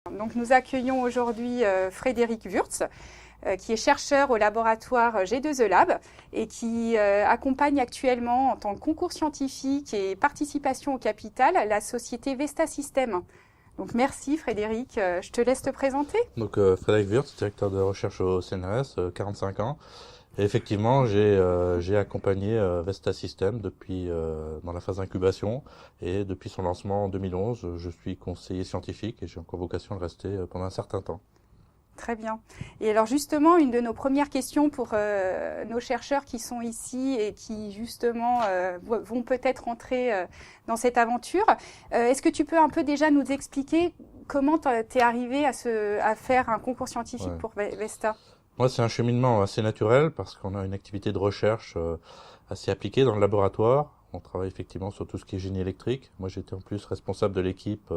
Donc nous accueillons aujourd'hui Frédéric Wurtz, qui est chercheur au laboratoire G2E Lab et qui accompagne actuellement en tant que concours scientifique et participation au capital la société Vesta System. Donc merci Frédéric, je te laisse te présenter. Donc Frédéric Wurtz, directeur de recherche au CNRS, 45 ans. Et effectivement, j'ai accompagné Vesta System depuis dans la phase d'incubation et depuis son lancement en 2011, je suis conseiller scientifique et j'ai encore vocation de rester pendant un certain temps. Très bien. Et alors justement, une de nos premières questions pour nos chercheurs qui sont ici et qui justement vont peut-être entrer dans cette aventure, est-ce que tu peux un peu déjà nous expliquer comment tu es arrivé à faire un concours scientifique pour Vesta ? Moi, c'est un cheminement assez naturel parce qu'on a une activité de recherche assez appliquée dans le laboratoire. On travaille effectivement sur tout ce qui est génie électrique. Moi, j'étais en plus responsable de l'équipe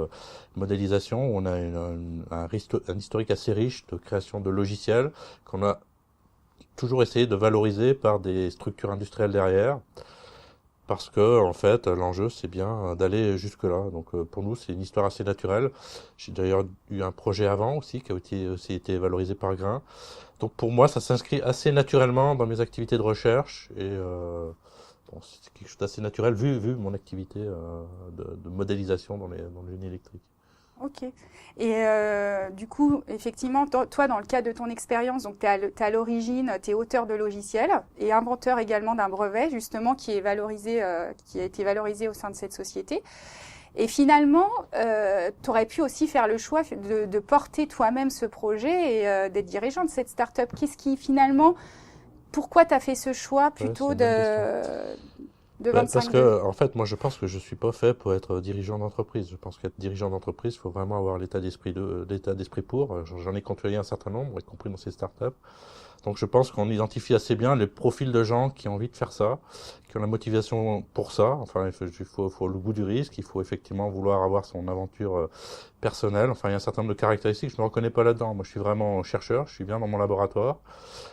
modélisation. Où on a un historique assez riche de création de logiciels qu'on a toujours essayé de valoriser par des structures industrielles derrière. Parce que, en fait, l'enjeu, c'est bien d'aller jusque-là. Donc, pour nous, c'est une histoire assez naturelle. J'ai d'ailleurs eu un projet avant aussi, qui a aussi été valorisé par Grain. Donc, pour moi, ça s'inscrit assez naturellement dans mes activités de recherche. Et bon, c'est quelque chose d'assez naturel, vu mon activité de modélisation dans le génie électrique. Ok. Et du coup, effectivement, toi, dans le cadre de ton expérience, donc tu es à l'origine, tu es auteur de logiciels et inventeur également d'un brevet, justement, qui a été valorisé au sein de cette société. Et finalement, tu aurais pu aussi faire le choix de porter toi-même ce projet et d'être dirigeant de cette start-up. Pourquoi tu as fait ce choix plutôt de 25 Parce que, en fait, moi, je pense que je suis pas fait pour être dirigeant d'entreprise. Je pense qu'être dirigeant d'entreprise, il faut vraiment avoir l'état d'esprit pour. J'en ai côtoyé un certain nombre, y compris dans ces startups. Donc, je pense qu'on identifie assez bien les profils de gens qui ont envie de faire ça, qui ont la motivation pour ça. Enfin, il faut le goût du risque. Il faut effectivement vouloir avoir son aventure personnelle. Enfin, il y a un certain nombre de caractéristiques. Je me reconnais pas là-dedans. Moi, je suis vraiment chercheur. Je suis bien dans mon laboratoire.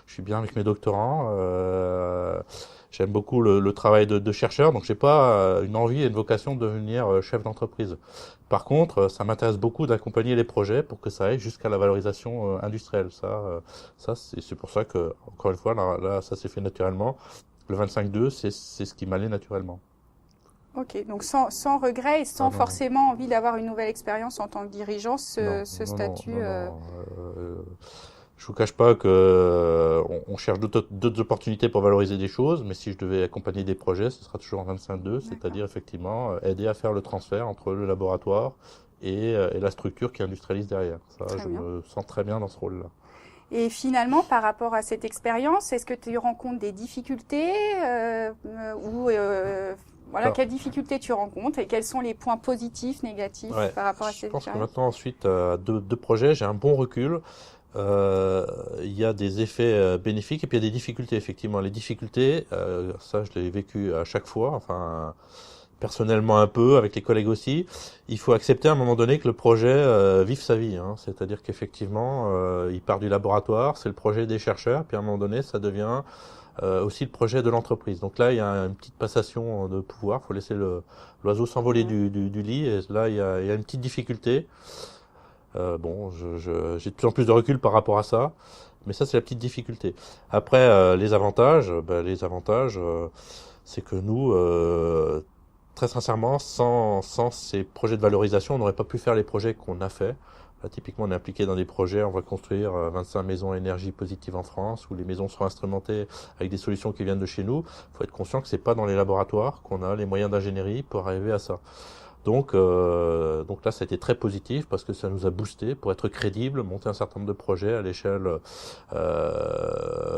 Je suis bien avec mes doctorants. J'aime beaucoup le travail de chercheur, donc j'ai pas une envie et une vocation de devenir chef d'entreprise. Par contre, ça m'intéresse beaucoup d'accompagner les projets pour que ça aille jusqu'à la valorisation industrielle. C'est pour ça que, encore une fois, là ça s'est fait naturellement. Le 25-2, c'est ce qui m'allait naturellement. Ok, donc sans regret et sans forcément envie d'avoir une nouvelle expérience en tant que dirigeant, ce statut. Je vous cache pas que on cherche d'autres opportunités pour valoriser des choses, mais si je devais accompagner des projets, ce sera toujours en 25-2, c'est-à-dire effectivement aider à faire le transfert entre le laboratoire et la structure qui industrialise derrière. Je me sens très bien dans ce rôle-là. Et finalement, par rapport à cette expérience, est-ce que tu rencontres des difficultés quelles difficultés tu rencontres et quels sont les points positifs, négatifs par rapport à cette expérience ? Je pense que maintenant, ensuite, deux projets, j'ai un bon recul. Il y a des effets bénéfiques et puis il y a des difficultés, effectivement. Les difficultés, ça je l'ai vécu à chaque fois, enfin personnellement un peu, avec les collègues aussi. Il faut accepter à un moment donné que le projet vive sa vie, hein. C'est-à-dire qu'effectivement, il part du laboratoire, c'est le projet des chercheurs, puis à un moment donné, ça devient aussi le projet de l'entreprise. Donc là, il y a une petite passation de pouvoir, il faut laisser l'oiseau s'envoler du lit, et là, il y a une petite difficulté. J'ai de plus en plus de recul par rapport à ça, mais ça c'est la petite difficulté. Après, les avantages, c'est que nous, très sincèrement, sans ces projets de valorisation, on n'aurait pas pu faire les projets qu'on a fait. Là, typiquement, on est impliqué dans des projets, on va construire 25 maisons à énergie positive en France, où les maisons seront instrumentées avec des solutions qui viennent de chez nous. Il faut être conscient que c'est pas dans les laboratoires qu'on a les moyens d'ingénierie pour arriver à ça. Donc là, ça a été très positif parce que ça nous a boosté pour être crédible, monter un certain nombre de projets à l'échelle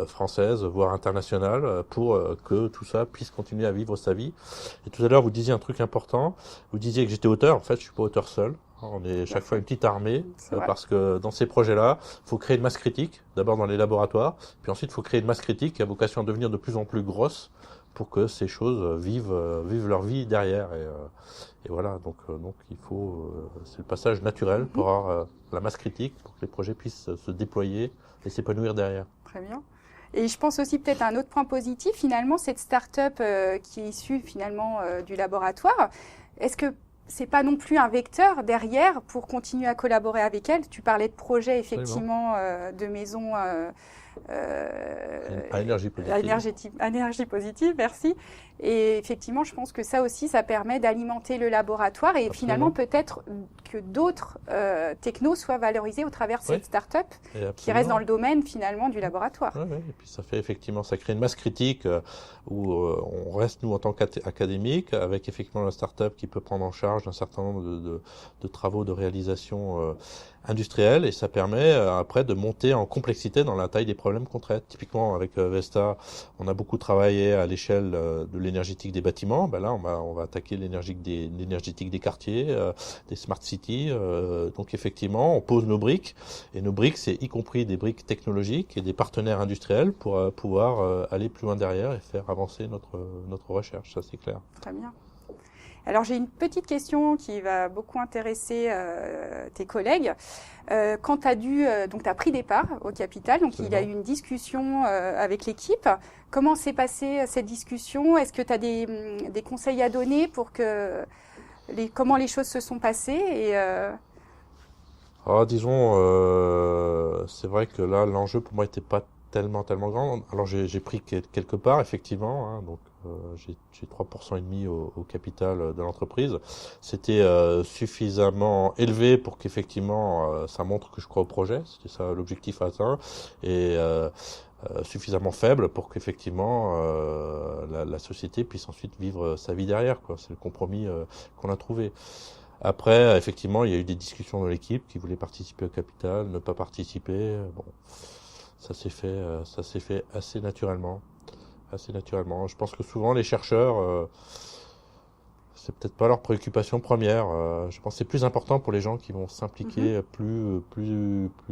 française, voire internationale, pour que tout ça puisse continuer à vivre sa vie. Et tout à l'heure, vous disiez un truc important. Vous disiez que j'étais auteur. En fait, je suis pas auteur seul. On est chaque fois une petite armée parce que dans ces projets-là, il faut créer une masse critique, d'abord dans les laboratoires, puis ensuite il faut créer une masse critique qui a vocation à devenir de plus en plus grosse pour que ces choses vivent leur vie derrière. Et voilà, donc il faut, c'est le passage naturel pour avoir la masse critique pour que les projets puissent se déployer et s'épanouir derrière. Très bien. Et je pense aussi peut-être à un autre point positif, finalement, cette start-up qui est issue finalement du laboratoire. Est-ce que c'est pas non plus un vecteur derrière pour continuer à collaborer avec elle. Tu parlais de projets effectivement de maisons à énergie positive. Énergie positive, merci. Et effectivement, je pense que ça aussi, ça permet d'alimenter le laboratoire et finalement peut-être que d'autres technos soient valorisés au travers de cette start-up qui reste dans le domaine finalement du laboratoire. Ouais, et puis ça fait effectivement, ça crée une masse critique où on reste nous en tant qu'académique avec effectivement la start-up qui peut prendre en charge un certain nombre de travaux de réalisation industrielle et ça permet après de monter en complexité dans la taille des problèmes qu'on traite. Typiquement avec Vesta, on a beaucoup travaillé à l'échelle de l'énergétique des bâtiments. Ben là, on va attaquer l'énergétique des quartiers, des smart cities. Donc effectivement, on pose nos briques et nos briques, c'est y compris des briques technologiques et des partenaires industriels pour pouvoir aller plus loin derrière et faire avancer notre recherche. Ça, c'est clair. Très bien. Alors j'ai une petite question qui va beaucoup intéresser tes collègues. Quand tu as donc tu as pris des parts au capital, donc il y a eu une discussion avec l'équipe. Comment s'est passée cette discussion? Est-ce que tu as des conseils à donner pour que comment les choses se sont passées disons, c'est vrai que là l'enjeu pour moi n'était pas tellement grand. Alors j'ai pris quelque part effectivement, hein, donc j'ai 3,5% au capital de l'entreprise. C'était suffisamment élevé pour qu'effectivement ça montre que je crois au projet, c'était ça l'objectif à atteindre, et suffisamment faible pour qu'effectivement la société puisse ensuite vivre sa vie derrière, quoi. C'est le compromis qu'on a trouvé. Après, effectivement, il y a eu des discussions dans l'équipe qui voulaient participer au capital, ne pas participer. Bon, ça s'est fait assez naturellement. Je pense que souvent les chercheurs, c'est peut-être pas leur préoccupation première. Je pense que c'est plus important pour les gens qui vont s'impliquer plus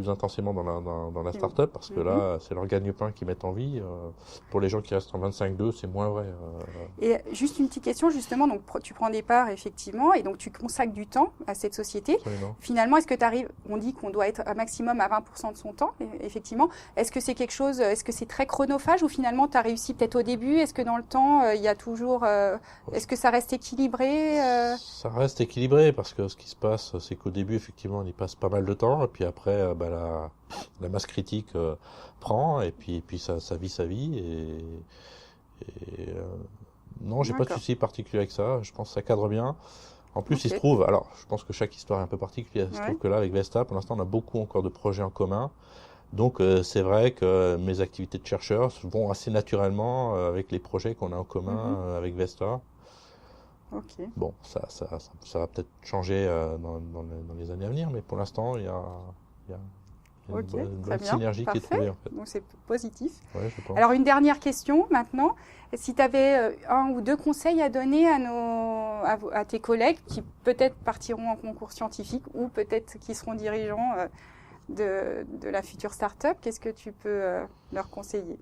intensément dans la start-up parce que là, c'est leur gagne-pain qui met en vie. Pour les gens qui restent en 25-2, c'est moins vrai. Et juste une petite question, justement, donc tu prends des parts, effectivement, et donc tu consacres du temps à cette société. Absolument. Finalement, est-ce que tu arrives, on dit qu'on doit être un maximum à 20% de son temps, effectivement. Est-ce que c'est quelque chose, est-ce que c'est très chronophage ou finalement tu as réussi peut-être au début? Est-ce que dans le temps, il y a toujours, est-ce que ça reste équilibré? Ça reste équilibré parce que ce qui se passe, c'est qu'au début, effectivement, on y passe pas mal de temps, et puis après, la masse critique prend, et puis ça vit sa vie. Non, j'ai pas de souci particulier avec ça. Je pense que ça cadre bien. En plus, il se trouve, alors, je pense que chaque histoire est un peu particulière. Il se trouve que là, avec Vesta, pour l'instant, on a beaucoup encore de projets en commun. Donc, c'est vrai que mes activités de chercheur vont assez naturellement avec les projets qu'on a en commun avec Vesta. Okay. Bon, ça va peut-être changer dans les années à venir, mais pour l'instant, il y a une bonne synergie qui est trouvée. En fait. Donc c'est positif. Ouais, je pense. Alors une dernière question maintenant. Si tu avais un ou deux conseils à donner à tes collègues qui peut-être partiront en concours scientifique ou peut-être qui seront dirigeants de la future start-up, qu'est-ce que tu peux leur conseiller?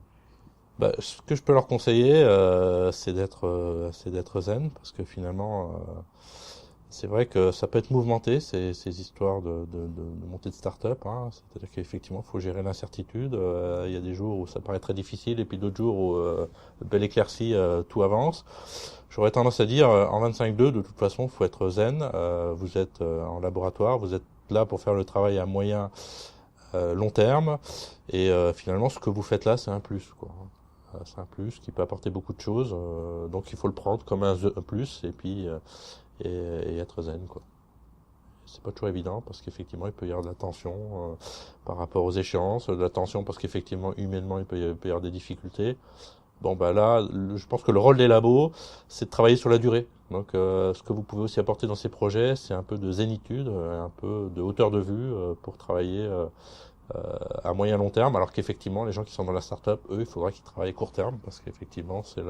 Ce que je peux leur conseiller, c'est d'être zen, parce que finalement, c'est vrai que ça peut être mouvementé, ces histoires de montée de start-up. Hein. C'est-à-dire qu'effectivement, il faut gérer l'incertitude. Il y a des jours où ça paraît très difficile, et puis d'autres jours où, belle éclaircie, tout avance. J'aurais tendance à dire, en 25-2, de toute façon, il faut être zen. Vous êtes en laboratoire, vous êtes là pour faire le travail à moyen, long terme, et finalement, ce que vous faites là, c'est un plus, quoi. C'est un plus qui peut apporter beaucoup de choses, donc il faut le prendre comme un plus et puis et être zen, quoi. C'est pas toujours évident parce qu'effectivement il peut y avoir de la tension par rapport aux échéances, de la tension parce qu'effectivement humainement il peut y avoir des difficultés. Bon là, je pense que le rôle des labos, c'est de travailler sur la durée. Donc ce que vous pouvez aussi apporter dans ces projets, c'est un peu de zénitude, un peu de hauteur de vue pour travailler à moyen long terme, alors qu'effectivement les gens qui sont dans la start-up, eux, il faudra qu'ils travaillent court terme parce qu'effectivement c'est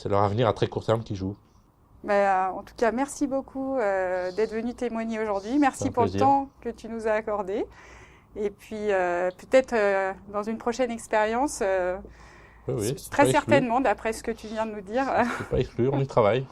leur avenir à très court terme qui joue. En tout cas, merci beaucoup d'être venu témoigner aujourd'hui. Merci pour le temps que tu nous as accordé. Et puis peut-être dans une prochaine expérience, oui, très certainement, d'après ce que tu viens de nous dire. C'est pas exclu, on y travaille.